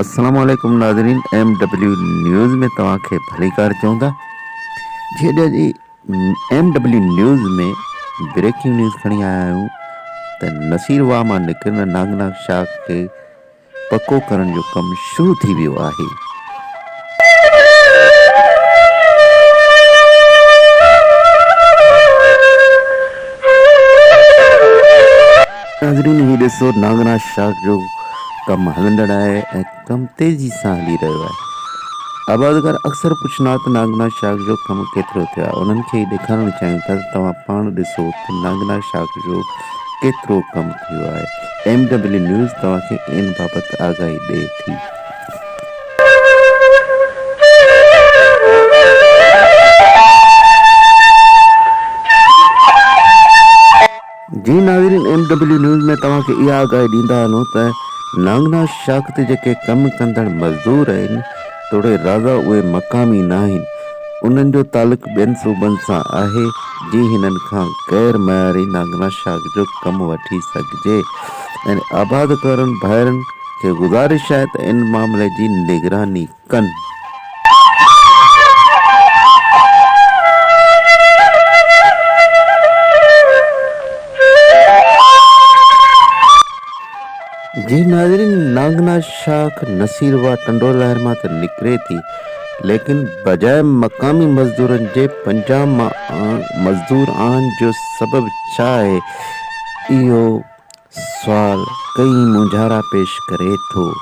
अस्सलाम वालेकुम नाज़रीन। MW न्यूज़ में तव्हांखे भली कार चऊं था। जी जी MW न्यूज़ में ब्रेकिंग न्यूज़ खणी आया आहियूं त नसीरवा मां निकिरल नागनाथ शाख खे पको करण जो कमु शुरू थी वियो आहे। नाज़रीन ही ॾिसो नागनाथ शाख जो कमु हलंदड़ आहे ऐं कमु तेज़ी सां हली रहियो आहे। आबादकार अक्सर पुछंदा त नागनाथ शाख जो कमु केतिरो थियो आहे। उन्हनि खे ॾेखारणु चाहियूं था त तव्हां पाण ॾिसो त नागनाथ शाख जो केतिरो कमु थियो आहे। MW न्यूज़ तव्हांखे इन बाबति आगाही ॾिए थी। जी नाज़रीन, MW न्यूज़ में तव्हांखे इहा आगाही ॾींदा हलूं त नागनाथ शाख ते जेके कमु कंदड़ मज़दूर आहिनि तोड़े राज़ा उहे मक़ामी न आहिनि। उन्हनि जो तालुक़ु ॿियनि सूबनि सां आहे जीअं हिननि खां गैर मयारी नागनाथ शाख जो कमु वठी सघिजे ऐं आबादकारनि भाइरनि खे गुज़ारिश आहे त इन मामले जी निगरानी कनि। जी नाज़रीन, नागनाथ शाख नसीरवा टंडोलहर मां त निकिरे थी, लेकिन बजाय मक़ामी मज़दूरनि जे पंजाब मां मज़दूर आणण जो सबबु छा आहे, इहो सुवाल कई मुंझारा पेश करे थो।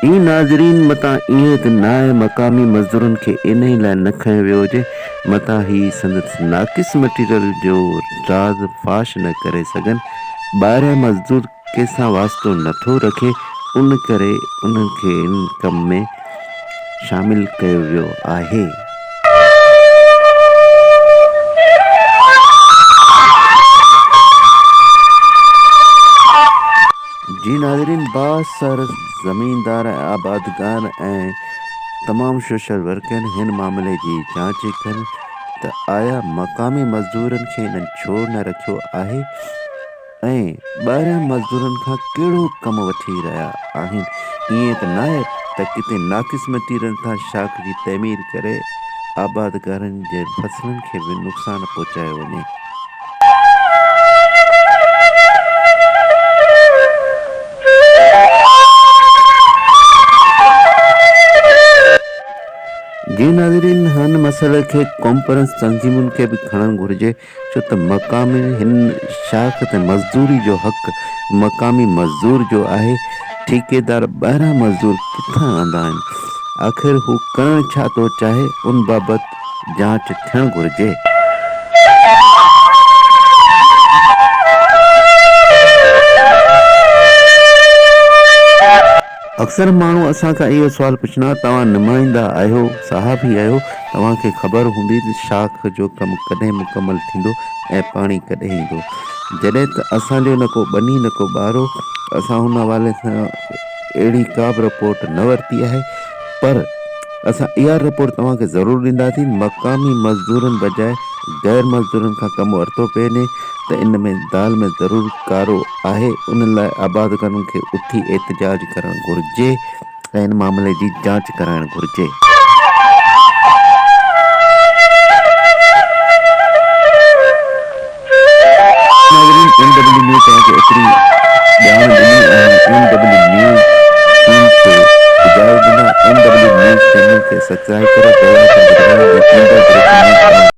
ही नाज़रीन, मतां ईअं त न आहे मक़ामी मज़दूरनि खे इन ई लाइ न खयो वियो हुजे, मतां ही संदसि नाक़िस मटीरियल जो राज़ फाश न करे सघनि। ॿाहिरियां मज़दूर कंहिंसां वास्तो नथो रखे, उन करे उन्हनि खे इन कम में शामिल कयो वियो आहे। जी नाज़रीन, बासर ज़मींदार आबादगार ऐं तमामु सोशल वर्कर हिन मामले जी जांच कनि त आया मक़ामी मज़दूरनि खे इन्हनि छो न रखियो आहे ऐं ॿाहिरियां मज़दूरनि खां कहिड़ो कमु वठी रहिया आहिनि। ईअं त न आहे त किथे नाक़िस मटीरियल खां शाख जी तइमीर करे आबादकारनि जे फसलनि खे बि नुक़सानु पहुचायो वञे। जी नाज़रीन, हिन मसइले खे कॉन्फ्रेंस तंज़ीमुनि खे बि खणणु घुरिजे, छो त मक़ामी हिन शाख ते मज़दूरी जो हक़ मक़ामी मज़दूर जो आहे। ठेकेदार ॿाहिरां मज़दूर किथां आंदा आहिनि, आख़िर हू करणु छा थो चाहे, उन बाबति जांच थियणु घुरिजे। अक्सर माण्हू असां खां इहो सुवाल पुछंदा, तव्हां नुमाइंदा आहियो, सहाफ़ी आहियो, तव्हांखे ख़बर हूंदी त शाख जो कमु कॾहिं मुकमल थींदो ऐं पाणी कॾहिं ईंदो। जॾहिं त असांजो न को ॿनी न को ॿारो, असां हुन हवाले सां अहिड़ी का बि रिपोर्ट न वरिती आहे, पर असां इहा रिपोर्ट तव्हांखे ज़रूरु ॾींदासीं। मक़ामी मज़दूरनि बजाए गैर मज़दूरनि खां कमु वरितो पिए वञे त इन में दाल में ज़रूरु कारो आहे। उन लाइ आबादकारनि खे उथी एहतिजाज करणु घुरिजे ऐं इन मामले जी जांच कराइणु घुरिजे। MW न्यूज़ तव्हांखे एतिरी ॼाण ॾिनी ऐं MW न्यूज़ टीम खे इजाज़त ॾींदा। MW न्यूज़ चैनल खे सब्सक्राइब करो, बेल आइकन दबायो।